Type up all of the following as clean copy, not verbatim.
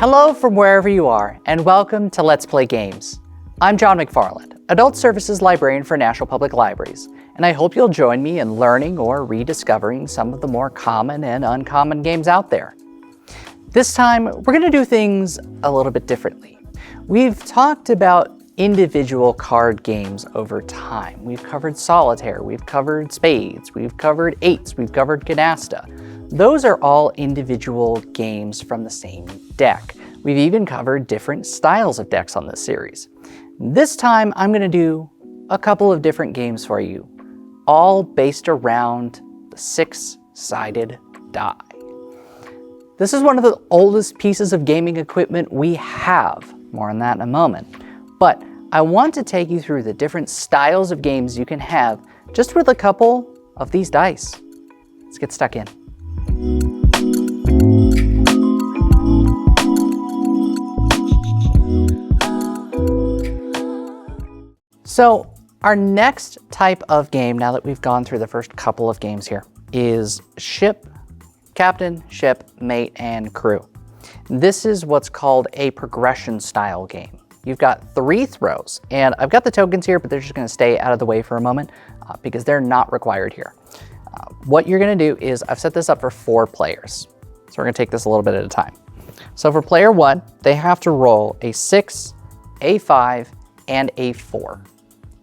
Hello from wherever you are, and welcome to Let's Play Games. I'm John McFarland, Adult Services Librarian for National Public Libraries, and I hope you'll join me in learning or rediscovering some of the more common and uncommon games out there. This time, we're going to do things a little bit differently. We've talked about individual card games over time. We've covered solitaire, we've covered spades, we've covered eights, we've covered canasta. Those are all individual games from the same deck. We've even covered different styles of decks on this series. This time, I'm going to do a couple of different games for you, all based around the six-sided die. This is one of the oldest pieces of gaming equipment we have. More on that in a moment. But I want to take you through the different styles of games you can have just with a couple of these dice. Let's get stuck in. So our next type of game, now that we've gone through the first couple of games here, is ship, captain, ship, mate, and crew. This is what's called a progression style game. You've got 3 throws, and I've got the tokens here, but they're just gonna stay out of the way for a moment because they're not required here. What you're gonna do is, I've set this up for 4 players. So we're gonna take this a little bit at a time. So for player 1, they have to roll a 6, a 5, and a 4.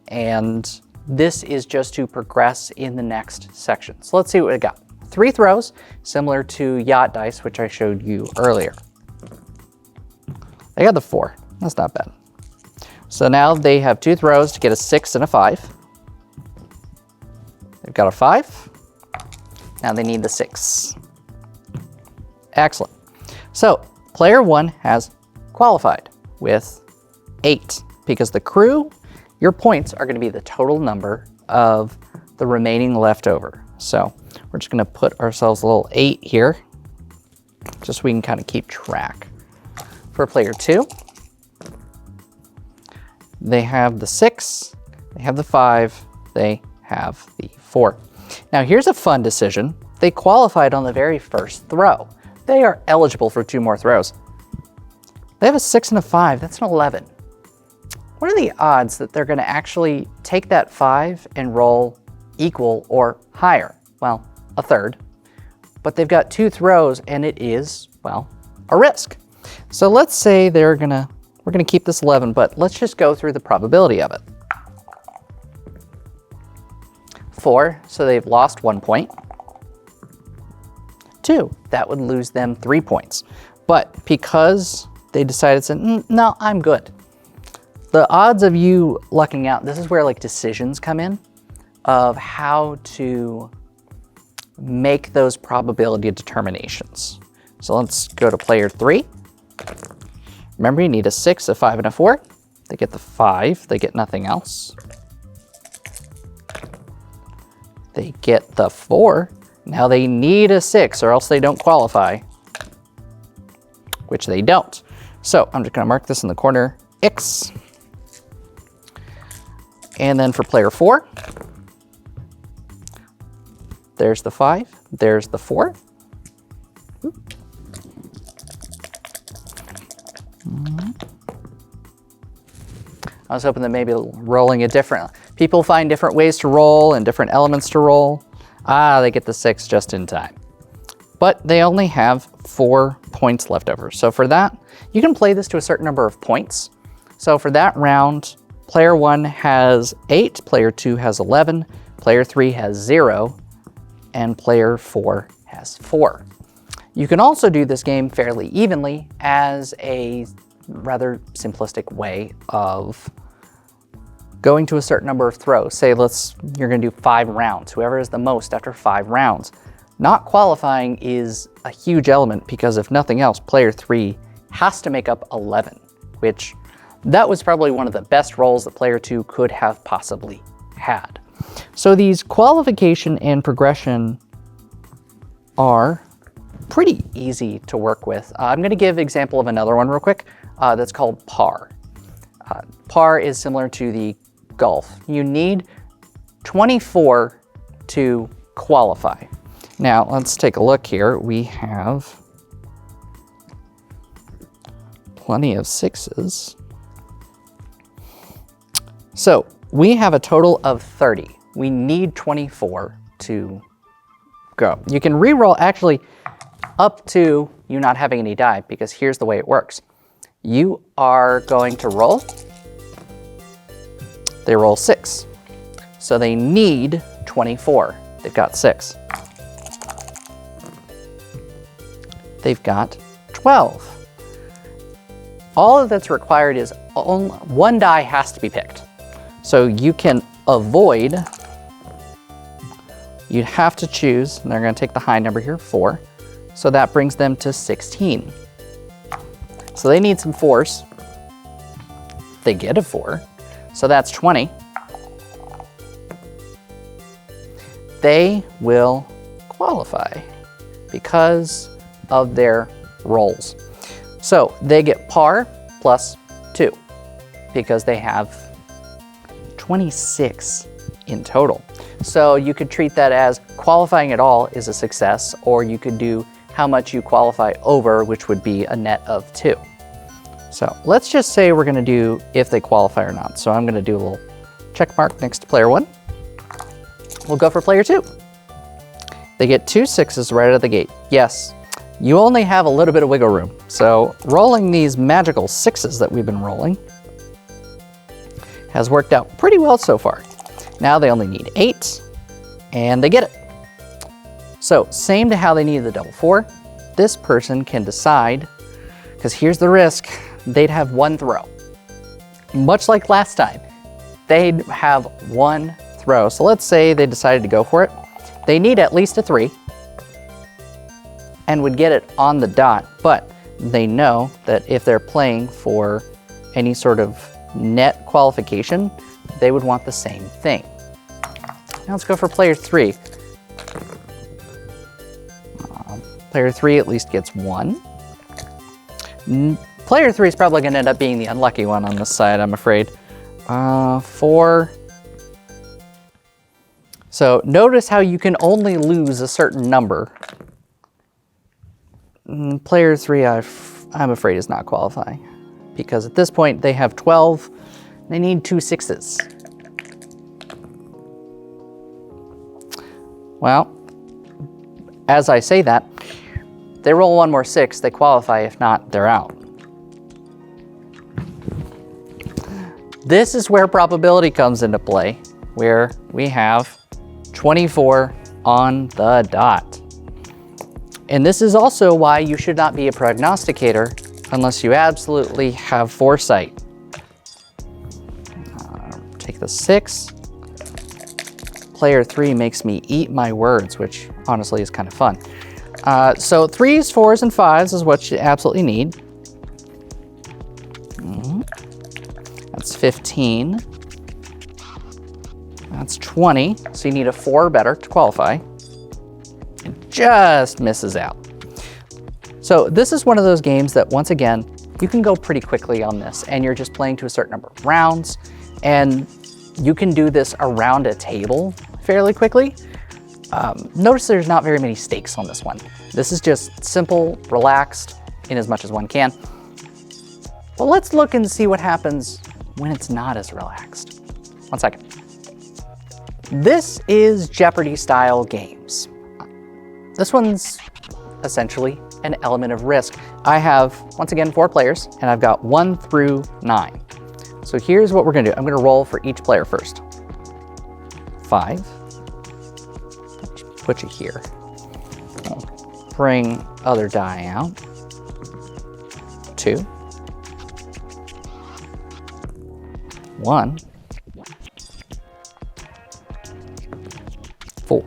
And this is just to progress in the next section. So let's see what we got. 3 throws, similar to yacht dice, which I showed you earlier. They got the 4, that's not bad. So now they have 2 throws to get a 6 and a 5. They've got a 5. Now they need the 6. Excellent. So player 1 has qualified with 8 because the crew, your points are going to be the total number of the remaining leftover. So we're just going to put ourselves a little 8 here, just so we can kind of keep track. For player 2, they have the 6, they have the 5, they have the 4. Now here's a fun decision. They qualified on the very first throw. They are eligible for 2 more throws. They have a 6 and a 5, that's an 11. What are the odds that they're going to actually take that 5 and roll equal or higher? Well, a third. But they've got 2 throws and it is, well, a risk. So let's say we're gonna keep this 11, but let's just go through the probability of it. 4, so they've lost 1 point. 2, that would lose them 3 points. But because they decided to, no, I'm good. The odds of you lucking out, this is where like decisions come in, of how to make those probability determinations. So let's go to player 3. Remember, you need a 6, a 5, and a 4. They get the 5, they get nothing else. They get the 4. Now they need a 6 or else they don't qualify, which they don't. So I'm just gonna mark this in the corner, X. And then for player 4, there's the 5, there's the 4. I was hoping that maybe rolling it different. People find different ways to roll and different elements to roll. They get the 6 just in time. But they only have 4 points left over. So for that, you can play this to a certain number of points. So for that round, player 1 has 8, player 2 has 11, player 3 has 0, and player 4 has 4. You can also do this game fairly evenly as a rather simplistic way of going to a certain number of throws. Say you're gonna do 5 rounds, whoever is the most after 5 rounds. Not qualifying is a huge element because if nothing else, player 3 has to make up 11, which that was probably one of the best rolls that player 2 could have possibly had. So these qualification and progression are pretty easy to work with. I'm going to give example of another one real quick that's called par. Par is similar to the golf. You need 24 to qualify. Now let's take a look here. We have plenty of sixes. So we have a total of 30. We need 24 to go. You can re-roll actually up to you not having any die, because here's the way it works. You are going to roll. They roll 6. So they need 24. They've got 6. They've got 12. All that's required is one die has to be picked. So you can avoid, you'd have to choose, and they're going to take the high number here, 4. So that brings them to 16. So they need some 4s. They get a 4. So that's 20. They will qualify because of their rolls. So they get par plus 2 because they have 26 in total. So you could treat that as qualifying at all is a success, or you could do how much you qualify over, which would be a net of 2. So let's just say we're going to do if they qualify or not. So I'm going to do a little check mark next to player 1. We'll go for player 2. They get 2 6s right out of the gate. Yes, you only have a little bit of wiggle room. So rolling these magical 6s that we've been rolling has worked out pretty well so far. Now they only need 8, and they get it. So same to how they needed the double 4. This person can decide, because here's the risk, they'd have 1 throw. Much like last time, they'd have 1 throw. So let's say they decided to go for it. They need at least a 3 and would get it on the dot, but they know that if they're playing for any sort of net qualification, they would want the same thing. Now let's go for player 3. Player 3 at least gets 1. Player 3 is probably going to end up being the unlucky one on this side, I'm afraid. 4. So notice how you can only lose a certain number. Player 3, I'm afraid, is not qualifying, because at this point they have 12. They need 2 6s. Well, as I say that, they roll 1 more 6, they qualify. If not, they're out. This is where probability comes into play, where we have 24 on the dot. And this is also why you should not be a prognosticator unless you absolutely have foresight. Take the 6. Player 3 makes me eat my words, which honestly is kind of fun. So 3s, 4s, and 5s is what you absolutely need. That's 15. That's 20. So you need a 4 or better to qualify. It just misses out. So this is one of those games that, once again, you can go pretty quickly on this, and you're just playing to a certain number of rounds, and you can do this around a table fairly quickly. Notice there's not very many stakes on this one. This is just simple, relaxed, in as much as one can. But let's look and see what happens when it's not as relaxed. 1 second. This is Jeopardy style games. This one's essentially an element of risk. I have, once again, 4 players, and I've got 1 through 9. So here's what we're gonna do. I'm gonna roll for each player first. 5. Put you here. I'll bring other die out. 2. 1. 4.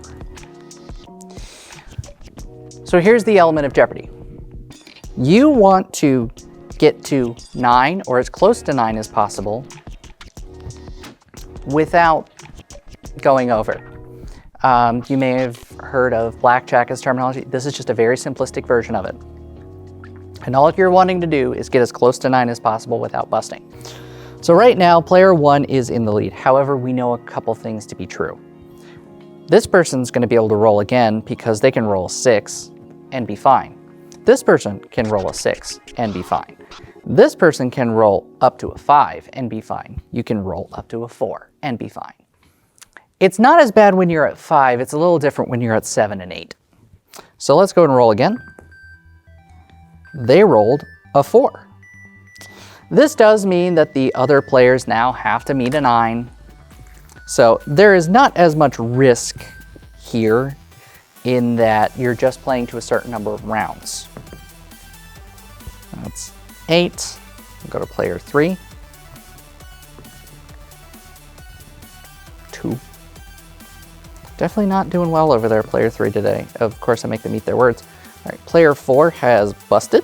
So here's the element of Jeopardy. You want to get to 9, or as close to 9 as possible, without going over. You may have heard of blackjack as terminology. This is just a very simplistic version of it. And all you're wanting to do is get as close to 9 as possible without busting. So right now, player 1 is in the lead. However, we know a couple things to be true. This person's going to be able to roll again because they can roll a 6 and be fine. This person can roll a 6 and be fine. This person can roll up to a 5 and be fine. You can roll up to a 4 and be fine. It's not as bad when you're at 5. It's a little different when you're at 7 and 8. So let's go and roll again. They rolled a 4. This does mean that the other players now have to meet a 9. So there is not as much risk here in that you're just playing to a certain number of rounds. That's 8. We'll go to player 3. 2. Definitely not doing well over there, player 3 today. Of course, I make them eat their words. All right, player 4 has busted.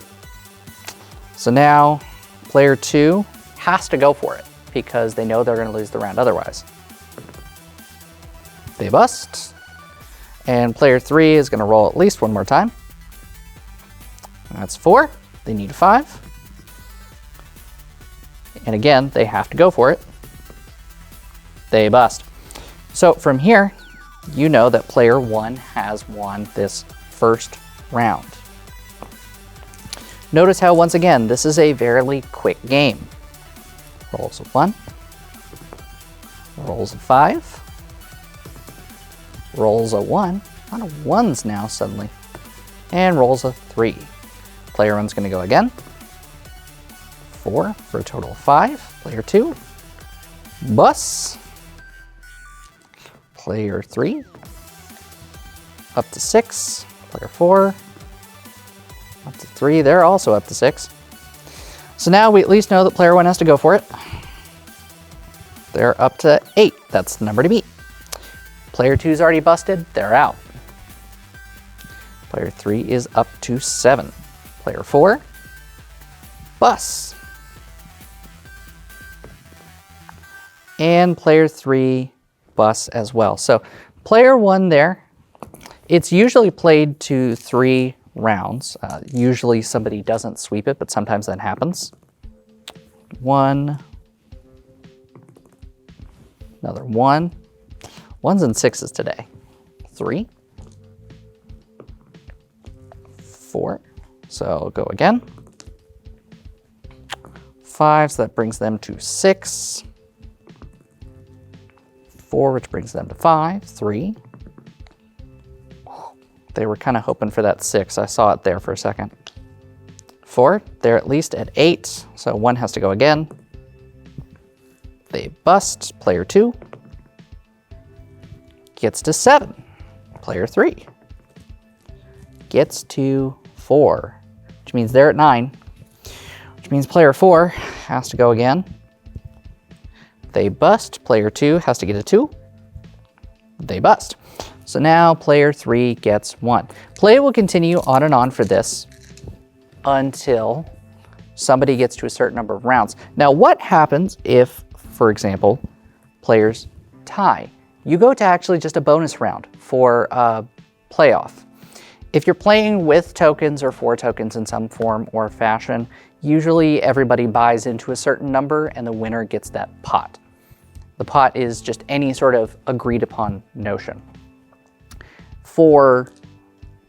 So now player 2 has to go for it because they know they're going to lose the round otherwise. They bust. And player 3 is going to roll at least one more time. That's 4. They need a 5. And again, they have to go for it. They bust. So from here, you know that player 1 has won this first round. Notice how, once again, this is a very quick game. Rolls a 1. Rolls a 5. Rolls a 1. A lot of 1s now suddenly. And rolls a 3. Player 1's going to go again. 4 for a total of 5. Player 2. Busts. Player 3. Up to 6. Player 4. Up to 3. They're also up to 6. So now we at least know that player 1 has to go for it. They're up to 8. That's the number to beat. Player 2's already busted. They're out. Player 3 is up to 7. Player 4 busts. And player 3 busts as well. So player 1 there, it's usually played to 3 rounds. Usually somebody doesn't sweep it, but sometimes that happens. 1. Another 1. 1s and 6s today. 3. 4. So go again. 5, so that brings them to 6. 4, which brings them to 5. 3. They were kind of hoping for that 6. I saw it there for a second. 4, they're at least at 8, so 1 has to go again. They bust. Player 2 gets to 7. Player 3 gets to 4, which means they're at 9, which means player 4 has to go again. They bust. Player 2 has to get a 2. They bust. So now player 3 gets 1. Play will continue on and on for this until somebody gets to a certain number of rounds. Now, what happens if, for example, players tie? You go to actually just a bonus round for a playoff. If you're playing with tokens or for tokens in some form or fashion, usually everybody buys into a certain number and the winner gets that pot. The pot is just any sort of agreed upon notion. For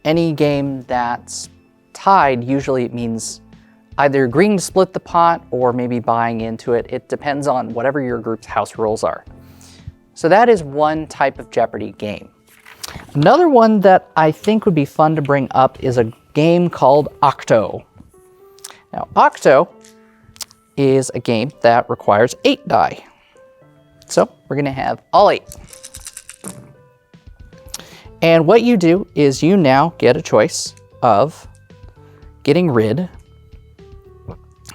any game that's tied, usually it means either agreeing to split the pot or maybe buying into it. It depends on whatever your group's house rules are. So that is one type of Jeopardy game. Another one that I think would be fun to bring up is a game called Octo. Now, Octo is a game that requires 8 die. So we're going to have all 8. And what you do is you now get a choice of getting rid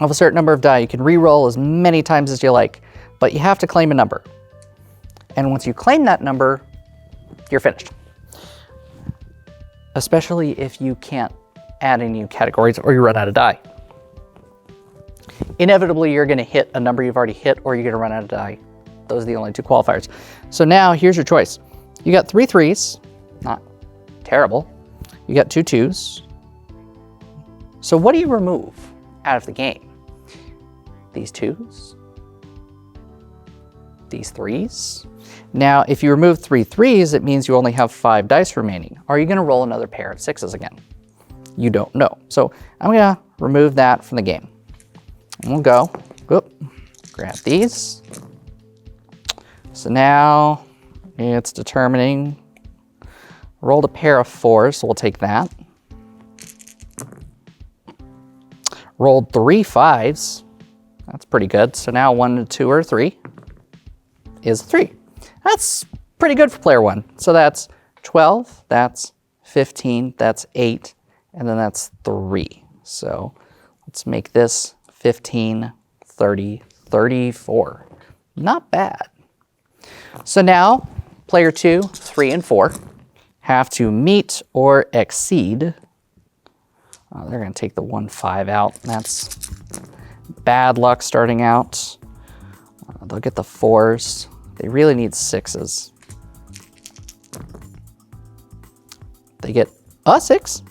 of a certain number of die. You can re-roll as many times as you like, but you have to claim a number. And once you claim that number, you're finished. Especially if you can't add any new categories or you run out of die. Inevitably, you're going to hit a number you've already hit or you're going to run out of die. Those are the only 2 qualifiers. So now here's your choice. You got 3 3s, not terrible. You got 2 2s. So what do you remove out of the game? These 2s? These 3s? Now, if you remove 3 3s, it means you only have 5 dice remaining. Are you going to roll another pair of 6s again? You don't know. So I'm going to remove that from the game. We'll go. Whoop. Grab these. So now it's determining. Rolled a pair of 4s, so we'll take that. Rolled 3 5s. That's pretty good. So now 1, 2, or 3 is 3. That's pretty good for player 1. So that's 12, that's 15, that's 8, and then that's 3. So let's make this 15, 30, 34. Not bad. So now player 2, 3, and 4 have to meet or exceed. They're going to take the 1 5 out. That's bad luck starting out. They'll get the 4s. They really need 6s. They get a 6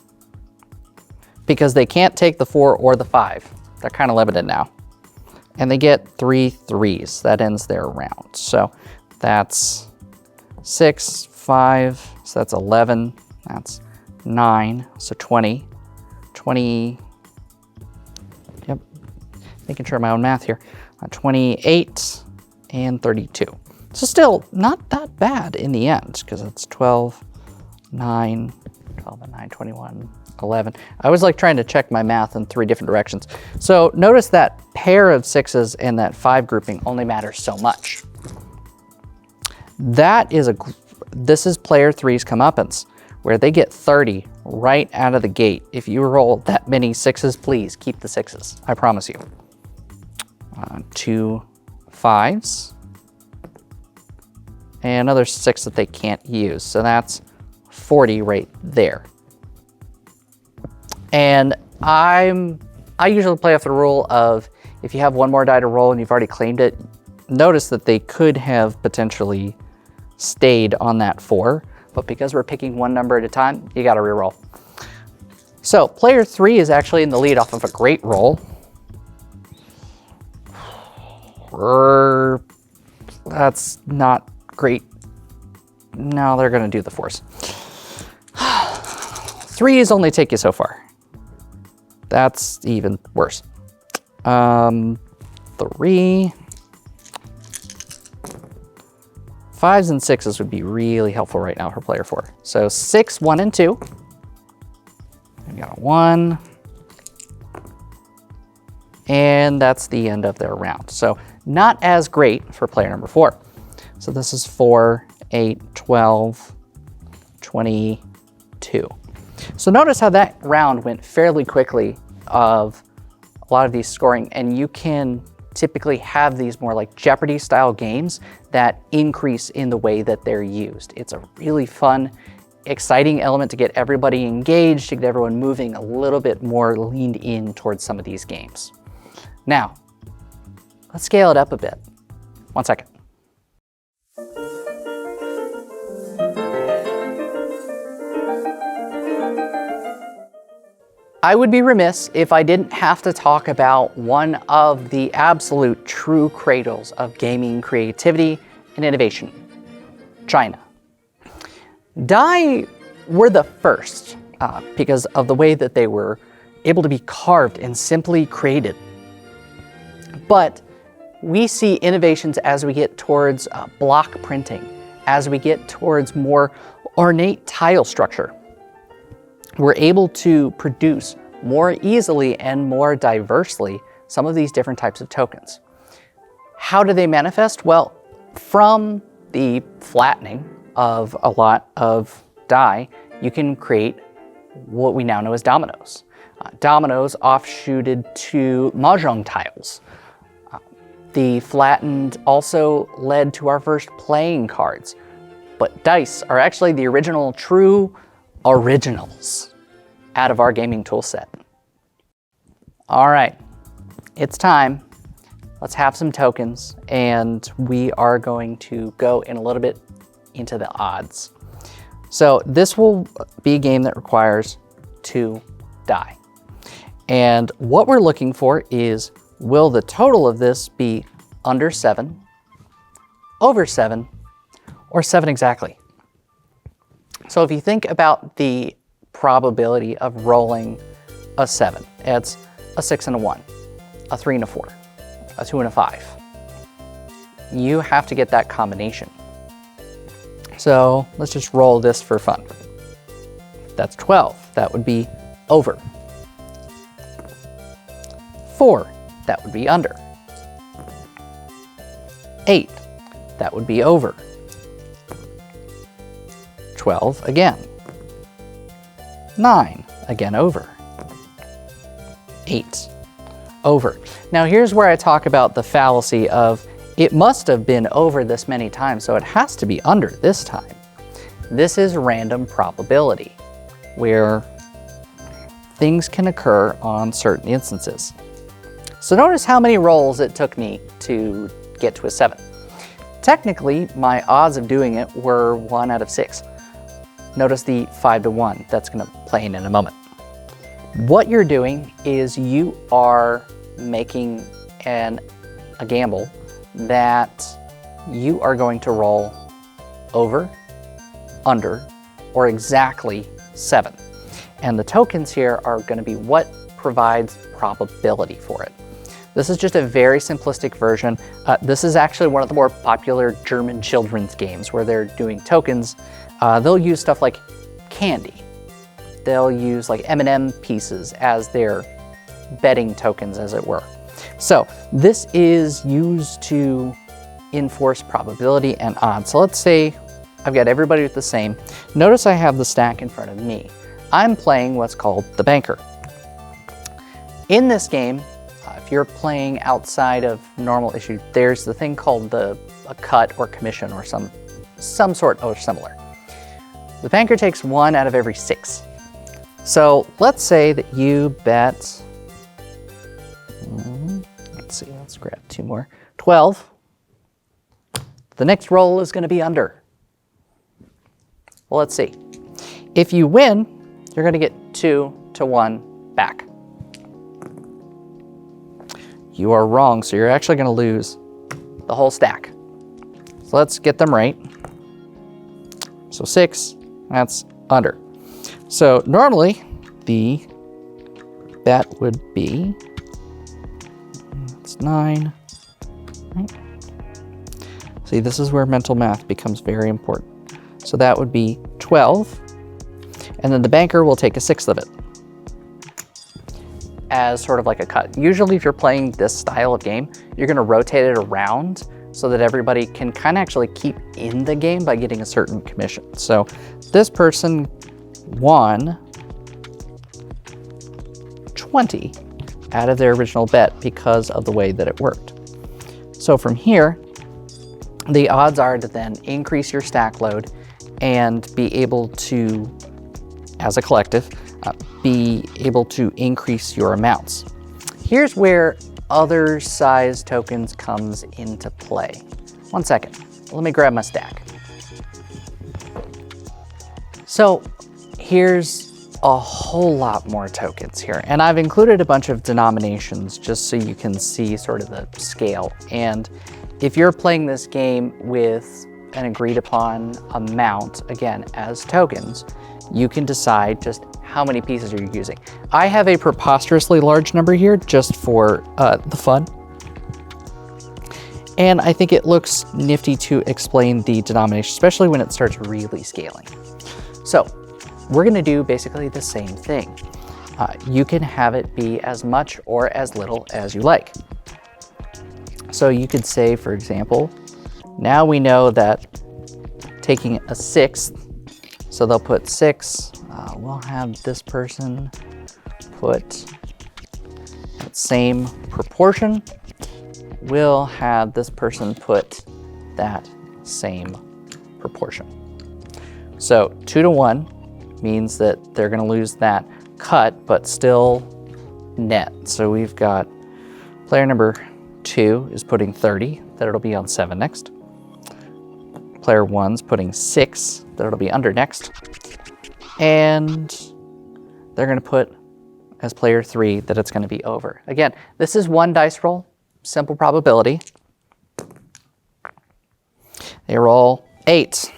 because they can't take the 4 or the 5. They're kind of limited now. And they get 3 3s. That ends their round. So that's 6, 5, so that's 11. That's 9, so 20. 20, yep, making sure of my own math here. 28 and 32. So still not that bad in the end, because it's 12, 9, 12 and 9, 21, 11. I was like trying to check my math in 3 different directions. So notice that pair of 6s and that 5 grouping only matters so much. This is player 3's comeuppance, where they get 30 right out of the gate. If you roll that many 6s, please keep the 6s. I promise you. 2 5s. And another 6 that they can't use. So that's 40 right there. And I usually play off the rule of if you have 1 more die to roll and you've already claimed it, notice that they could have potentially stayed on that 4. But because we're picking 1 number at a time, you got to reroll. So player 3 is actually in the lead off of a great roll. That's not great. No, they're going to do the 4s. 3s only take you so far. That's even worse. 3. 5s and 6s would be really helpful right now for player 4. So 6, 1, and 2. We got a 1. And that's the end of their round. So not as great for player number 4. So this is 4, 8, 12, 22. So notice how that round went fairly quickly of a lot of these scoring, and you can typically have these more like Jeopardy style games that increase in the way that they're used. It's a really fun, exciting element to get everybody engaged, to get everyone moving a little bit more leaned in towards some of these games. Now, let's scale it up a bit. 1 second. I would be remiss if I didn't have to talk about one of the absolute true cradles of gaming creativity and innovation, China. Die were the first because of the way that they were able to be carved and simply created. But we see innovations as we get towards block printing, as we get towards more ornate tile structure. We're able to produce more easily and more diversely some of these different types of tokens. How do they manifest? Well, from the flattening of a lot of die, you can create what we now know as dominoes. Dominoes offshooted to mahjong tiles. The flattened also led to our first playing cards. But dice are actually the original true originals out of our gaming tool set. All right, it's time. Let's have some tokens, and we are going to go in a little bit into the odds. So this will be a game that requires 2 die. And what we're looking for is, will the total of this be under 7, over 7, or 7 exactly? So if you think about the probability of rolling a 7, it's a 6 and a 1. a 3 and a 4, a 2 and a 5. You have to get that combination. So let's just roll this for fun. That's 12. That would be over. 4. That would be under. 8. That would be over. 12 again. 9 again over. 8 over. Now here's where I talk about the fallacy of it must have been over this many times, so it has to be under this time. This is random probability, where things can occur on certain instances. So notice how many rolls it took me to get to a 7. Technically, my odds of doing it were 1 out of 6. Notice the 5 to 1. That's going to play in a moment. What you're doing is you are making a gamble that you are going to roll over, under, or exactly 7. And the tokens here are going to be what provides probability for it. This is just a very simplistic version. This is actually one of the more popular German children's games where they're doing tokens. They'll use stuff like candy. They'll use like M&M pieces as their betting tokens, as it were. So this is used to enforce probability and odds. So let's say I've got everybody with the same. Notice I have the stack in front of me. I'm playing what's called the banker. In this game, if you're playing outside of normal issue, there's the thing called a cut or commission or some sort or similar. The banker takes 1 out of every 6. So let's say that you bet, let's see, let's grab 2 more, 12. The next roll is going to be under. Well, let's see. If you win, you're going to get 2 to 1 back. You are wrong, so you're actually going to lose the whole stack. So let's get them right. So 6, that's under. So normally the bet would be, it's 9. Right? See, this is where mental math becomes very important. So that would be 12, and then the banker will take a 1/6 of it as sort of like a cut. Usually if you're playing this style of game, you're going to rotate it around so that everybody can kind of actually keep in the game by getting a certain commission. So this person won 20 out of their original bet because of the way that it worked. So from here, the odds are to then increase your stack load and be able to, as a collective, be able to increase your amounts. Here's where other size tokens comes into play. 1 second, let me grab my stack. So here's a whole lot more tokens here, and I've included a bunch of denominations just so you can see sort of the scale. And if you're playing this game with an agreed upon amount, again, as tokens, you can decide just how many pieces are you using. I have a preposterously large number here just for the fun. And I think it looks nifty to explain the denomination, especially when it starts really scaling. So we're gonna do basically the same thing. You can have it be as much or as little as you like. So you could say, for example, now we know that taking a 1/6, so they'll put 6, we'll have this person put that same proportion. We'll have this person put that same proportion. So 2 to 1 means that they're gonna lose that cut, but still net. So we've got player number 2 is putting 30, that it'll be on 7 next. Player 1's putting 6, that it'll be under next. And they're gonna put as player 3 that it's gonna be over. Again, this is 1 dice roll, simple probability. They roll 8.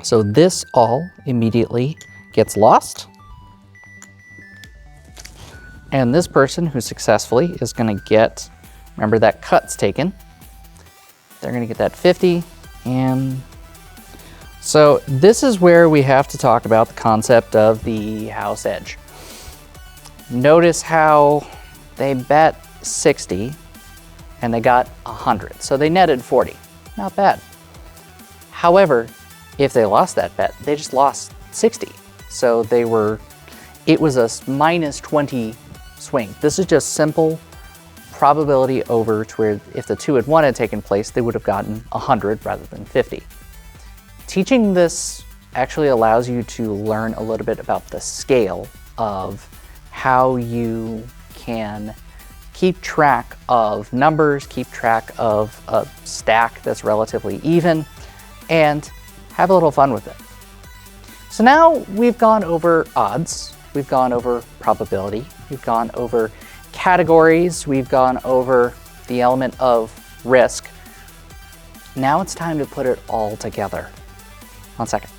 So this all immediately gets lost. And this person who successfully is going to get, remember that cut's taken, they're going to get that 50. And so this is where we have to talk about the concept of the house edge. Notice how they bet 60 and they got 100. So they netted 40. Not bad. However, if they lost that bet, they just lost 60. So it was a minus 20 swing. This is just simple probability over to where if the 2-1 had taken place, they would have gotten 100 rather than 50. Teaching this actually allows you to learn a little bit about the scale of how you can keep track of numbers, keep track of a stack that's relatively even, and have a little fun with it. So now we've gone over odds, we've gone over probability, we've gone over categories, we've gone over the element of risk. Now it's time to put it all together. 1 second.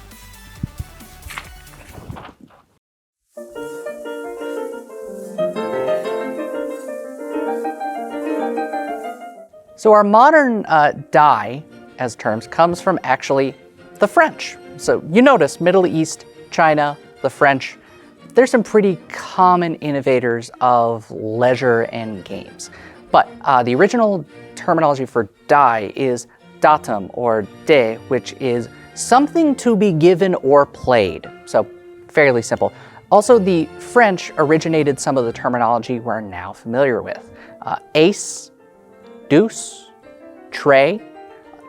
So our modern die, as terms, comes from actually the French. So you notice Middle East, China, the French, there's some pretty common innovators of leisure and games. But the original terminology for die is datum or de, which is something to be given or played. So fairly simple. Also, the French originated some of the terminology we're now familiar with. Ace, deuce, tray.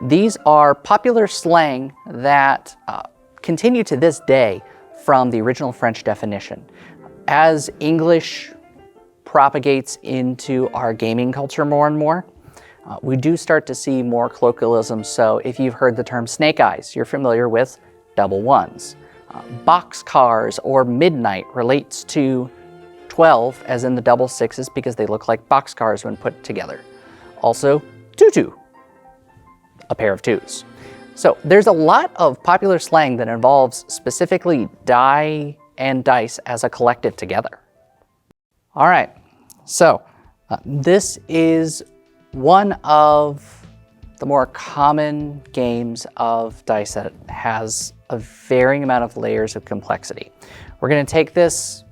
These are popular slang that continue to this day from the original French definition. As English propagates into our gaming culture more and more, we do start to see more colloquialisms. So if you've heard the term snake eyes, you're familiar with double ones. Boxcars or midnight relates to 12, as in the double sixes, because they look like boxcars when put together. Also, tutu, a pair of twos. So there's a lot of popular slang that involves specifically die and dice as a collective together. All right, so this is one of the more common games of dice that has a varying amount of layers of complexity. We're going to take this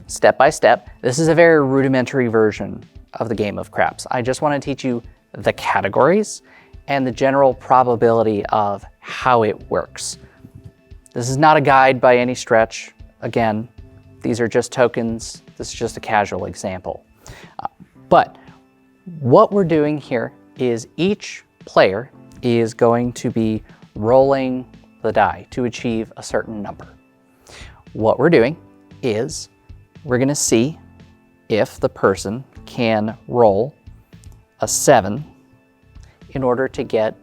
step by step. This is a very rudimentary version of the game of craps. I just want to teach you the categories and the general probability of how it works. This is not a guide by any stretch. Again, these are just tokens. This is just a casual example. But what we're doing here is each player is going to be rolling the die to achieve a certain number. What we're doing is we're going to see if the person can roll a 7 in order to get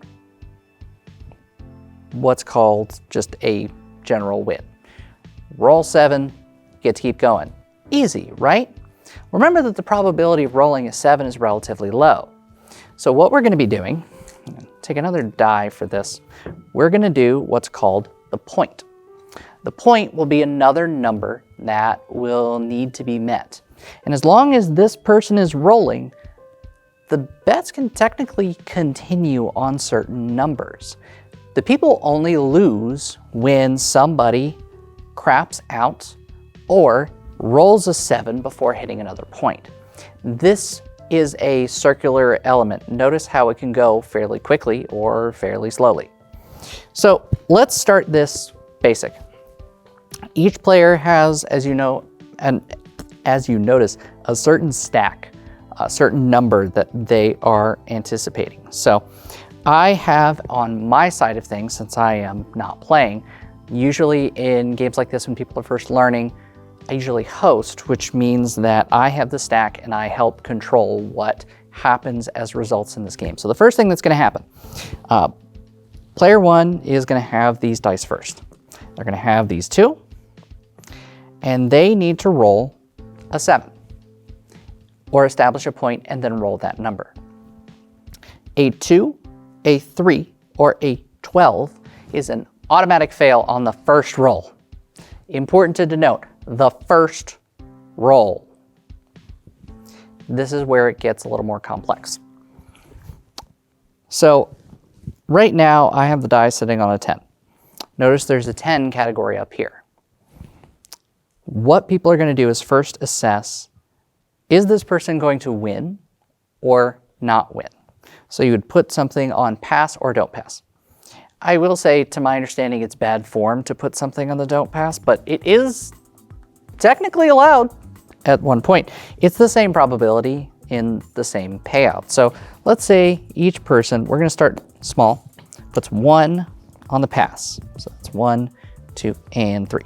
what's called just a general win. Roll 7, get to keep going. Easy, right? Remember that the probability of rolling a 7 is relatively low. So what we're going to be doing, take another die for this, we're going to do what's called the point. The point will be another number that will need to be met. And as long as this person is rolling, the bets can technically continue on certain numbers. The people only lose when somebody craps out or rolls a 7 before hitting another point. This is a circular element. Notice how it can go fairly quickly or fairly slowly. So let's start this basic. Each player has, as you know, and as you notice, a certain stack, a certain number that they are anticipating. So I have on my side of things, since I am not playing, usually in games like this when people are first learning, I usually host, which means that I have the stack and I help control what happens as results in this game. So the first thing that's going to happen, player 1 is going to have these dice first. They're going to have these 2, and they need to roll a 7 or establish a point and then roll that number. A 2, a 3, or a 12 is an automatic fail on the first roll. Important to denote, the first roll. this is where it gets a little more complex. So right now I have the die sitting on a 10. Notice there's a 10 category up here. What people are going to do is first assess, is this person going to win or not win? So you would put something on pass or don't pass. I will say, to my understanding, it's bad form to put something on the don't pass, but it is technically allowed at one point. It's the same probability in the same payout. So let's say each person, we're going to start small, puts 1 on the pass. So that's 1, 2, and 3.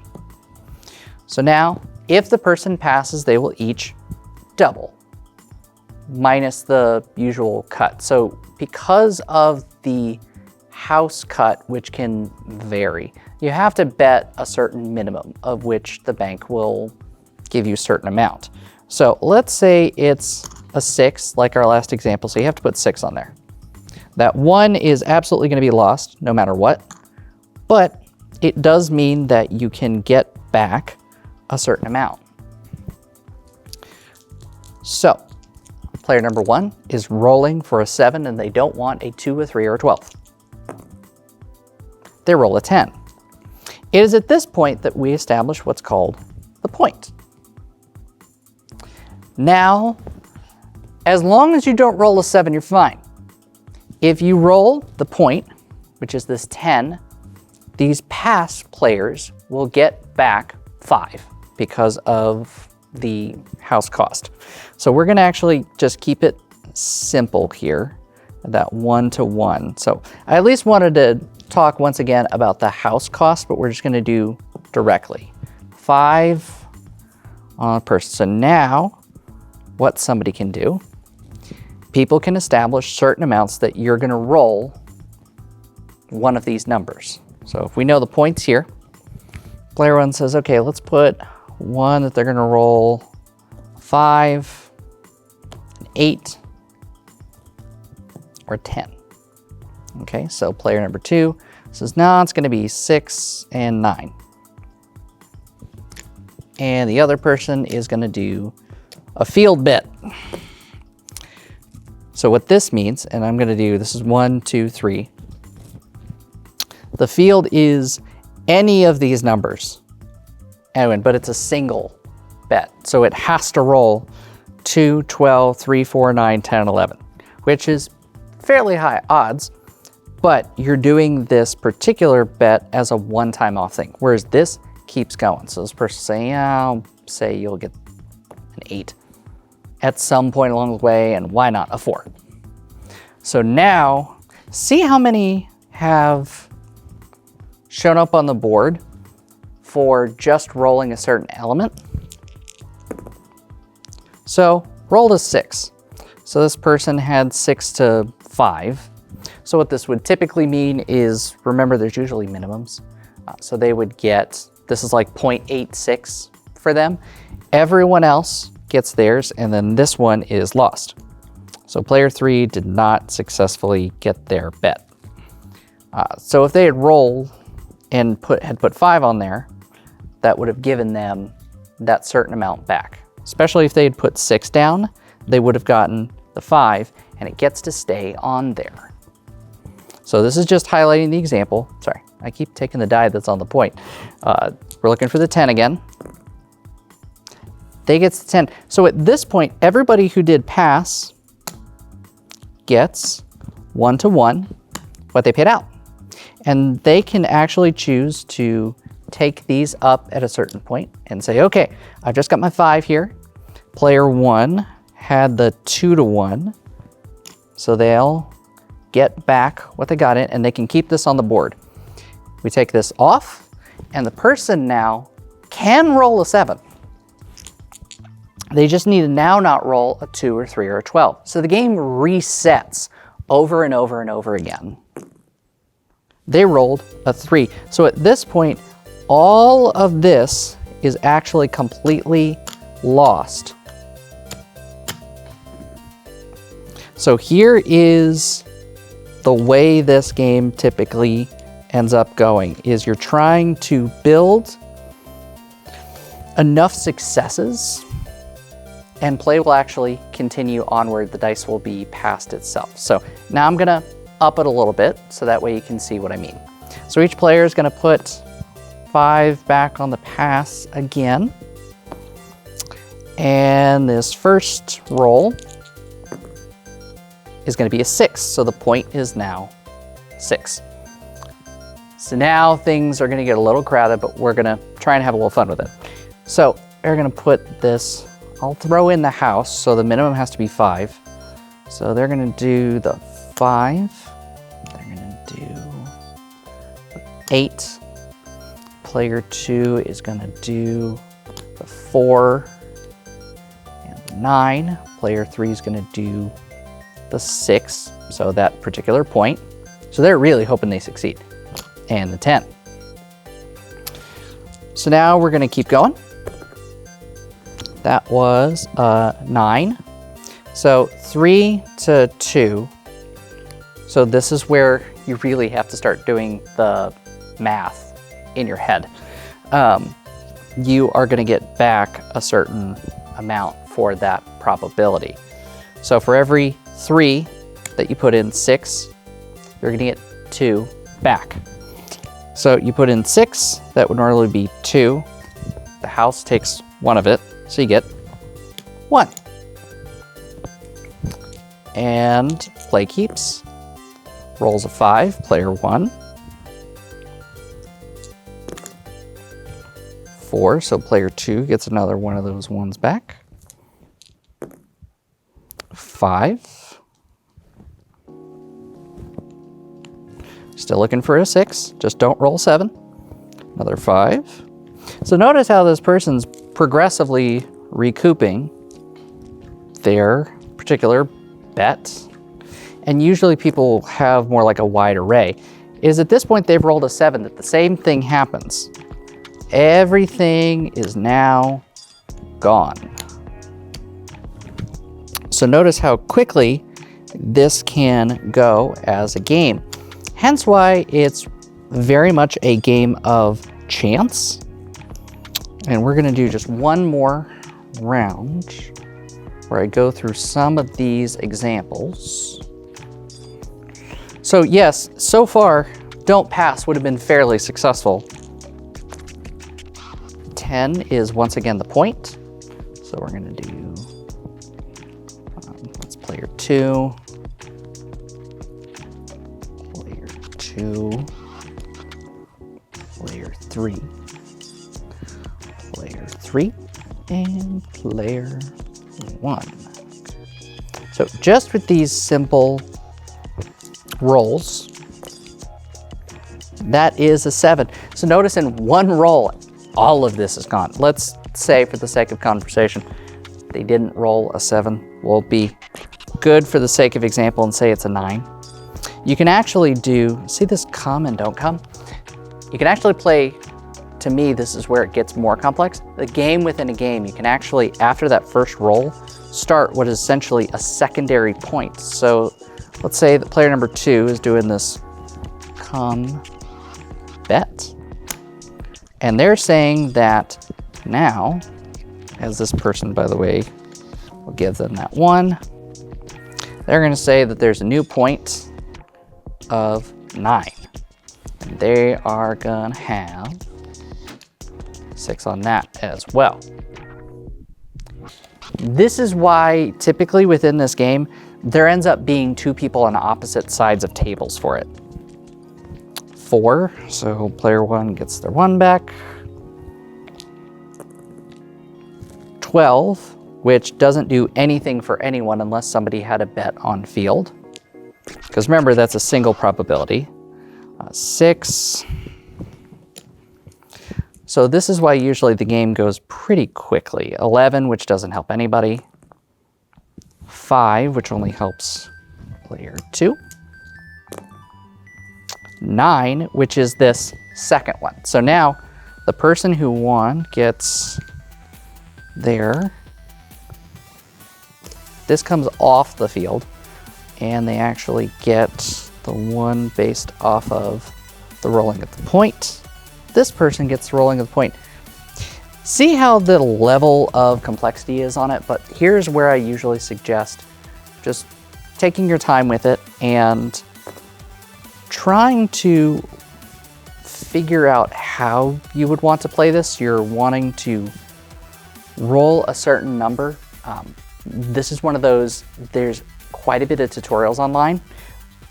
So now, if the person passes, they will each double, minus the usual cut. So because of the house cut, which can vary, you have to bet a certain minimum of which the bank will give you a certain amount. So let's say it's a 6, like our last example, so you have to put 6 on there. That 1 is absolutely going to be lost no matter what, but it does mean that you can get back a certain amount. So player number 1 is rolling for a 7 and they don't want a 2, a 3, or a 12. They roll a 10. It is at this point that we establish what's called the point. Now, as long as you don't roll a 7, you're fine. If you roll the point, which is this 10, these pass players will get back 5 because of the house cost. So we're going to actually just keep it simple here, that 1 to 1. So I at least wanted to talk once again about the house cost, but we're just going to do directly 5 on a person. So now what somebody can do, people can establish certain amounts that you're going to roll one of these numbers. So if we know the points here, player 1 says, okay, let's put 1 that they're going to roll 5, 8, or 10. Okay, so player number 2 says, no, it's going to be 6 and 9. And the other person is going to do a field bet. So what this means, and I'm going to do, this is 1, 2, 3. The field is any of these numbers. Anyway, but it's a single bet. So it has to roll 2, 12, 3, 4, 9, 10, and 11, which is fairly high odds, but you're doing this particular bet as a one-time off thing, whereas this keeps going. So this person saying, yeah, I'll say you'll get an 8 at some point along the way, and why not a 4? So now, see how many have shown up on the board for just rolling a certain element? So rolled a 6. So this person had 6 to 5. So what this would typically mean is, remember there's usually minimums. So they would get, this is like 0.86 for them. Everyone else gets theirs, and then this one is lost. So player 3 did not successfully get their bet. So if they had rolled and had put 5 on there, that would have given them that certain amount back. Especially if they had put 6 down, they would have gotten the 5, and it gets to stay on there. So this is just highlighting the example. Sorry, I keep taking the die that's on the point. We're looking for the 10 again. They get the 10. So at this point, everybody who did pass gets 1 to 1 what they paid out. And they can actually choose to take these up at a certain point and say, okay, I've just got my 5 here. Player 1 had the 2 to 1. So they'll get back what they got in, and they can keep this on the board. We take this off, and the person now can roll a 7. They just need to now not roll a 2 or 3 or a 12. So the game resets over and over and over again. They rolled a 3. So at this point, all of this is actually completely lost. So here is the way this game typically ends up going, is you're trying to build enough successes and play will actually continue onward. The dice will be passed itself. So now I'm gonna up it a little bit so that way you can see what I mean. So each player is gonna put 5 back on the pass again. And this first roll is gonna be a 6. So the point is now 6. So now things are gonna get a little crowded, but we're gonna try and have a little fun with it. So we're gonna put this, I'll throw in the house, so the minimum has to be 5. So they're gonna do the 5. They're gonna do 8. Player 2 is gonna do the 4 and the 9. Player 3 is gonna do the 6, so that particular point. So they're really hoping they succeed. And the 10. So now we're gonna keep going. That was 9. So 3 to 2. So this is where you really have to start doing the math in your head. You are gonna get back a certain amount for that probability. So for every 3 that you put in 6, you're gonna get 2 back. So you put in 6, that would normally be 2. The house takes 1 of it, so you get 1. And play keeps. Rolls a 5, player 1. 4, so player 2 gets another one of those 1s back. 5. Still looking for a 6, just don't roll 7. Another 5. So notice how this person's progressively recouping their particular bet. And usually people have more like a wide array. Is at this point they've rolled a 7 that the same thing happens. Everything is now gone. So notice how quickly this can go as a game. Hence why it's very much a game of chance. And we're gonna do just one more round where I go through some of these examples. So yes, so far, don't pass would have been fairly successful. 10 is once again the point. So we're gonna do, that's player 2. Player 2. Player 3. Player 3. And player 1. So just with these simple rolls, that is a 7. So notice in one roll, all of this is gone. Let's say for the sake of conversation, they didn't roll a 7. We'll be good for the sake of example and say it's a 9. You can actually do, see this come and don't come? You can actually play, to me, this is where it gets more complex. The game within a game, you can actually, after that first roll, start what is essentially a secondary point. So let's say that player number 2 is doing this come bet. And they're saying that now, as this person, by the way, will give them that 1, they're gonna say that there's a new point of 9. And they are gonna have 6 on that as well. This is why typically within this game, there ends up being 2 people on opposite sides of tables for it. 4, so player 1 gets their 1 back. 12, which doesn't do anything for anyone unless somebody had a bet on field. Because remember, that's a single probability. 6. So this is why usually the game goes pretty quickly. 11, which doesn't help anybody. 5, which only helps player 2. 9, which is this second one. So now the person who won gets their, this comes off the field, and they actually get the 1 based off of the rolling of the point. This person gets the rolling of the point. See how the level of complexity is on it, but here's where I usually suggest just taking your time with it and trying to figure out how you would want to play this. You're wanting to roll a certain number. This is one of those, there's quite a bit of tutorials online,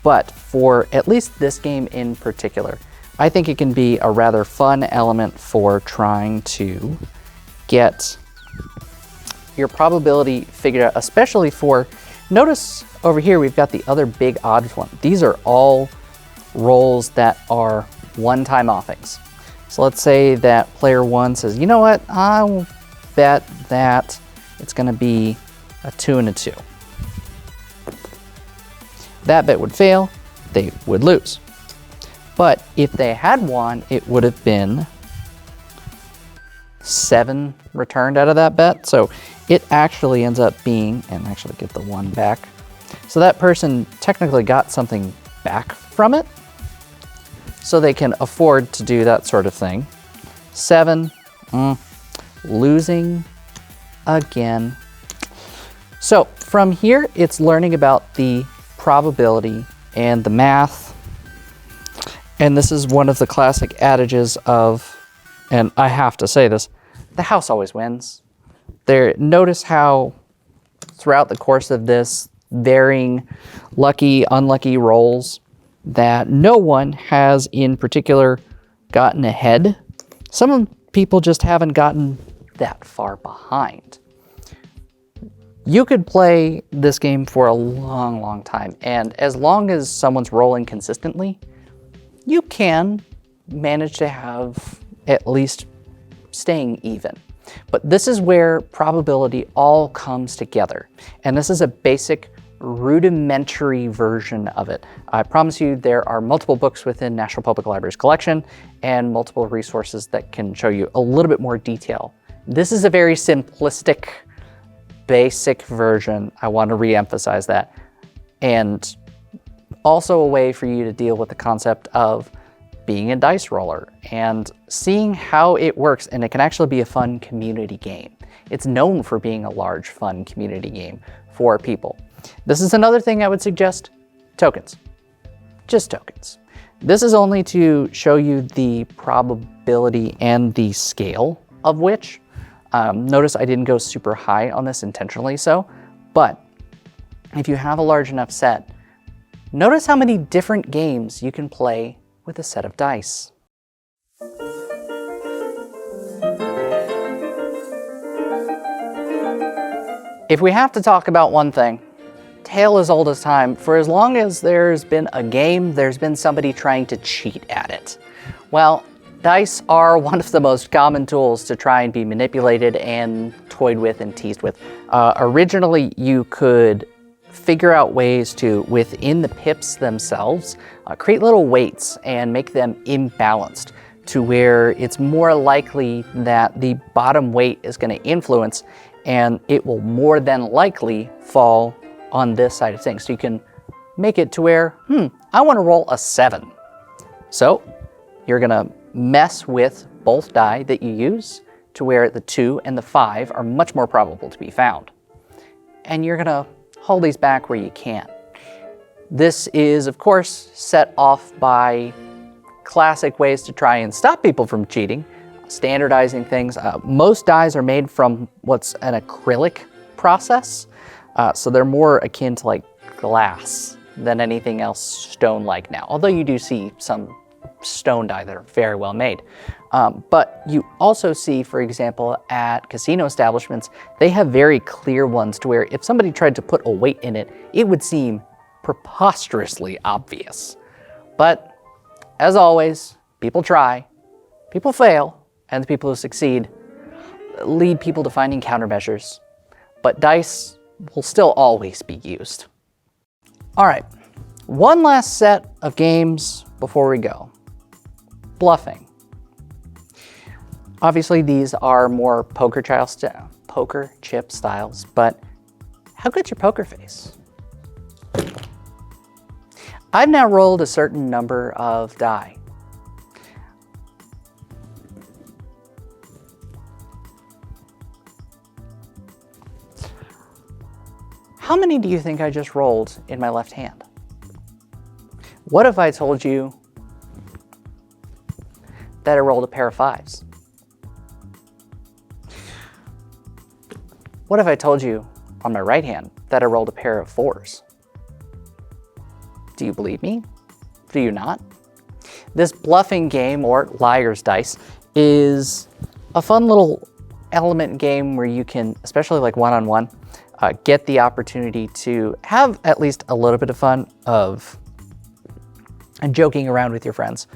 but for at least this game in particular, I think it can be a rather fun element for trying to get your probability figured out, especially for, notice over here we've got the other big odds one. These are all rolls that are one-time offings. So let's say that player one says, you know what, I'll bet that it's gonna be a 2 and a 2. That bet would fail, they would lose. But if they had won, it would have been 7 returned out of that bet. So it actually ends up being, and actually get the 1 back. So that person technically got something back from it. So they can afford to do that sort of thing. 7, losing again. So from here, it's learning about the probability and the math. And this is one of the classic adages of, and I have to say this, the house always wins. Notice how throughout the course of this varying lucky, unlucky rolls that no one has in particular gotten ahead. Some people just haven't gotten that far behind. You could play this game for a long, long time, and as long as someone's rolling consistently, you can manage to have at least staying even. But this is where probability all comes together. And this is a basic rudimentary version of it. I promise you there are multiple books within National Public Library's collection and multiple resources that can show you a little bit more detail. This is a very simplistic, basic version. I want to re-emphasize that. And also a way for you to deal with the concept of being a dice roller and seeing how it works, and it can actually be a fun community game. It's known for being a large, fun community game for people. This is another thing I would suggest, tokens. Just tokens. This is only to show you the probability and the scale of which. Notice I didn't go super high on this intentionally so, but if you have a large enough set, notice how many different games you can play with a set of dice. If we have to talk about one thing, tale as old as time. For as long as there's been a game, there's been somebody trying to cheat at it. Well, dice are one of the most common tools to try and be manipulated and toyed with and teased with. Originally, you could figure out ways to, within the pips themselves, create little weights and make them imbalanced to where it's more likely that the bottom weight is going to influence and it will more than likely fall on this side of things. So you can make it to where, I want to roll a 7. So you're going to mess with both die that you use to where the 2 and the 5 are much more probable to be found. And you're going to hold these back where you can. This is, of course, set off by classic ways to try and stop people from cheating, standardizing things. Most dies are made from what's an acrylic process, so they're more akin to like glass than anything else stone-like now, although you do see some stone die that are very well made. But you also see, for example, at casino establishments, they have very clear ones to where if somebody tried to put a weight in it, it would seem preposterously obvious. But as always, people try, people fail, and the people who succeed lead people to finding countermeasures. But dice will still always be used. All right, one last set of games before we go. Bluffing. Obviously, these are more poker chip styles, but how good's your poker face? I've now rolled a certain number of die. How many do you think I just rolled in my left hand? What if I told you that I rolled a pair of 5s? What if I told you on my right hand that I rolled a pair of 4s? Do you believe me? Do you not? This bluffing game, or liar's dice, is a fun little element game where you can, especially like one-on-one, get the opportunity to have at least a little bit of fun of joking around with your friends,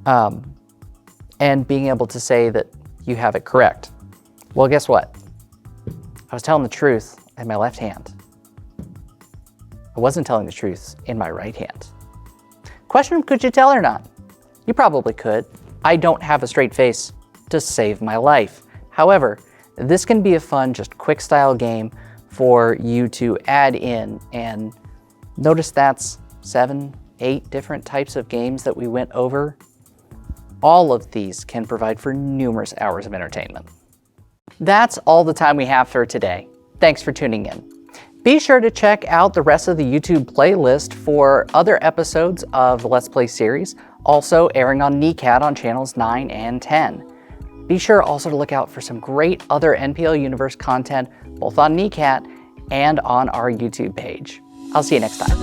and being able to say that you have it correct. Well, guess what? I was telling the truth in my left hand. I wasn't telling the truth in my right hand. Question, could you tell or not? You probably could. I don't have a straight face to save my life. However, this can be a fun, just quick style game for you to add in, and notice that's 7, 8 different types of games that we went over. All of these can provide for numerous hours of entertainment. That's all the time we have for today. Thanks for tuning in. Be sure to check out the rest of the YouTube playlist for other episodes of the Let's Play series, also airing on NECAT on channels 9 and 10. Be sure also to look out for some great other NPL Universe content, both on NECAT and on our YouTube page. I'll see you next time.